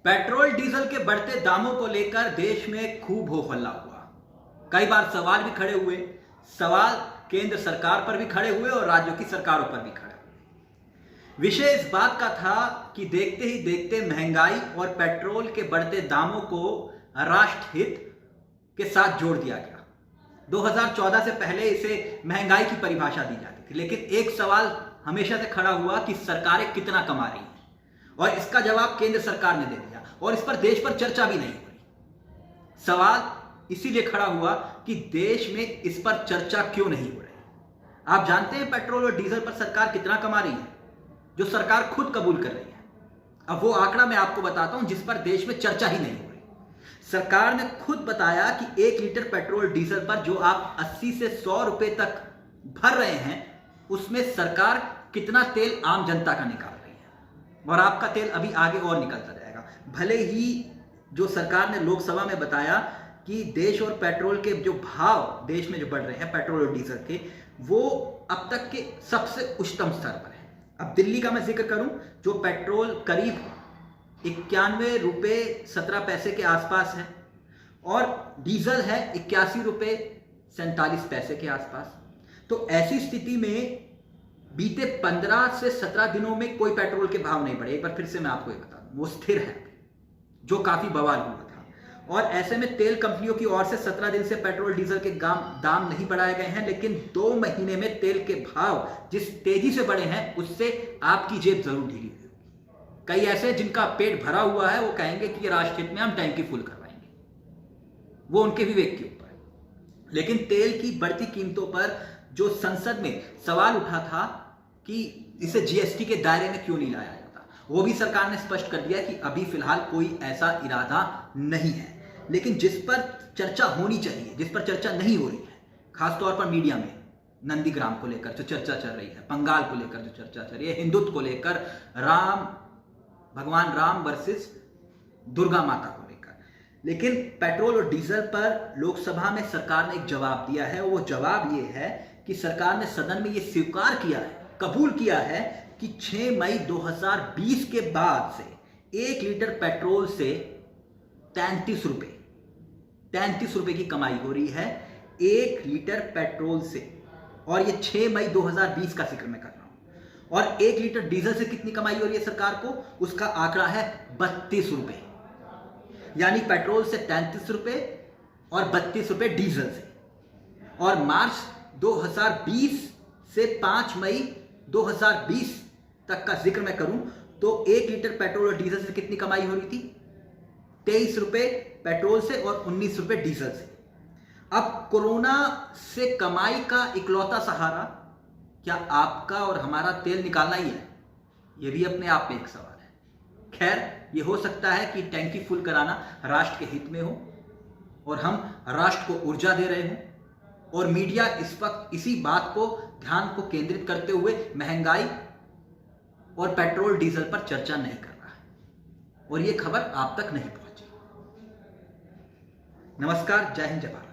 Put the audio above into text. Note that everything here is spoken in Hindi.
पेट्रोल डीजल के बढ़ते दामों को लेकर देश में खूब हो हल्ला हुआ। कई बार सवाल भी खड़े हुए। सवाल केंद्र सरकार पर भी खड़े हुए और राज्यों की सरकारों पर भी खड़े हुए। विषय इस बात का था कि देखते ही देखते महंगाई और पेट्रोल के बढ़ते दामों को राष्ट्रहित के साथ जोड़ दिया गया। 2014 से पहले इसे महंगाई की परिभाषा दी जाती थी, लेकिन एक सवाल हमेशा से खड़ा हुआ कि सरकारें कितना कमा रही हैं, और इसका जवाब केंद्र सरकार ने दे दिया और इस पर देश पर चर्चा भी नहीं हो रही। सवाल इसीलिए खड़ा हुआ कि देश में इस पर चर्चा क्यों नहीं हो रही। आप जानते हैं पेट्रोल और डीजल पर सरकार कितना कमा रही है, जो सरकार खुद कबूल कर रही है। अब वो आंकड़ा मैं आपको बताता हूं जिस पर देश में चर्चा ही नहीं हो रही। सरकार ने खुद बताया कि 1 लीटर पेट्रोल डीजल पर जो आप 80 से 100 रुपए तक भर रहे हैं, उसमें सरकार कितना तेल आम जनता का निकाल रही है, और आपका तेल अभी आगे और निकलता जाएगा। भले ही जो सरकार ने लोकसभा में बताया कि देश और पेट्रोल के जो भाव देश में जो बढ़ रहे हैं पेट्रोल और डीजल के, वो अब तक के सबसे उच्चतम स्तर पर है। अब दिल्ली का मैं जिक्र करूं, जो पेट्रोल करीब 91 रुपए 17 पैसे के आसपास है और डीजल है 81 रुपए 47 पैसे के आसपास। तो ऐसी स्थिति में बीते 15 से 17 दिनों में कोई पेट्रोल के भाव नहीं बढ़े। एक बार फिर से मैं आपको ये बता दूं, वो स्थिर है, जो काफी बवाल हुआ था। और ऐसे में तेल कंपनियों की ओर से 17 दिन से पेट्रोल डीजल के दाम नहीं बढ़ाए गए हैं, लेकिन 2 महीने में तेल के भाव जिस तेजी से बढ़े हैं, उससे आपकी जेब जरूर ढीली हुई। कई ऐसे जिनका पेट भरा हुआ है, वो कहेंगे कि राष्ट्रहित में हम टैंकी फुल करवाएंगे, वो उनके विवेक के ऊपर है। लेकिन तेल की बढ़ती कीमतों पर जो संसद में सवाल उठा था कि इसे जीएसटी के दायरे में क्यों नहीं लाया जाता, वो भी सरकार ने स्पष्ट कर दिया कि अभी फिलहाल कोई ऐसा इरादा नहीं है। लेकिन जिस पर चर्चा होनी चाहिए, जिस पर चर्चा नहीं हो रही है, खासतौर पर मीडिया में, नंदीग्राम को लेकर जो चर्चा चल रही है, बंगाल को लेकर जो चर्चा चल रही है, हिंदुत्व को लेकर, भगवान राम वर्सेस दुर्गा माता को लेकर। लेकिन पेट्रोल और डीजल पर लोकसभा में सरकार ने एक जवाब दिया है। वो जवाब ये है कि सरकार ने सदन में ये स्वीकार किया है, कबूल किया है कि 6 मई 2020 के बाद से 1 लीटर पेट्रोल से 33 रुपए की कमाई हो रही है 1 लीटर पेट्रोल से। और ये 6 मई 2020 का जिक्र मैं कर रहा हूं। और 1 लीटर डीजल से कितनी कमाई हो रही है सरकार को, उसका आंकड़ा है 32 रुपए। यानी पेट्रोल से 33 रुपए और 32 रुपए डीजल से। और मार्च 2020 से 5 मई 2020 तक का जिक्र मैं करूं तो 1 लीटर पेट्रोल और डीजल से कितनी कमाई हो रही थी, 23 रुपए पेट्रोल से और 19 रुपए डीजल से। अब कोरोना से कमाई का इकलौता सहारा क्या आपका और हमारा तेल निकालना ही है, यह भी अपने आप में एक सवाल है। खैर, यह हो सकता है कि टैंकी फुल कराना राष्ट्र के हित में हो और हम राष्ट्र को ऊर्जा दे रहे हों, और मीडिया इस वक्त इसी बात को ध्यान को केंद्रित करते हुए महंगाई और पेट्रोल डीजल पर चर्चा नहीं कर रहा है और यह खबर आप तक नहीं पहुंची। नमस्कार, जय हिंद, जय भारत।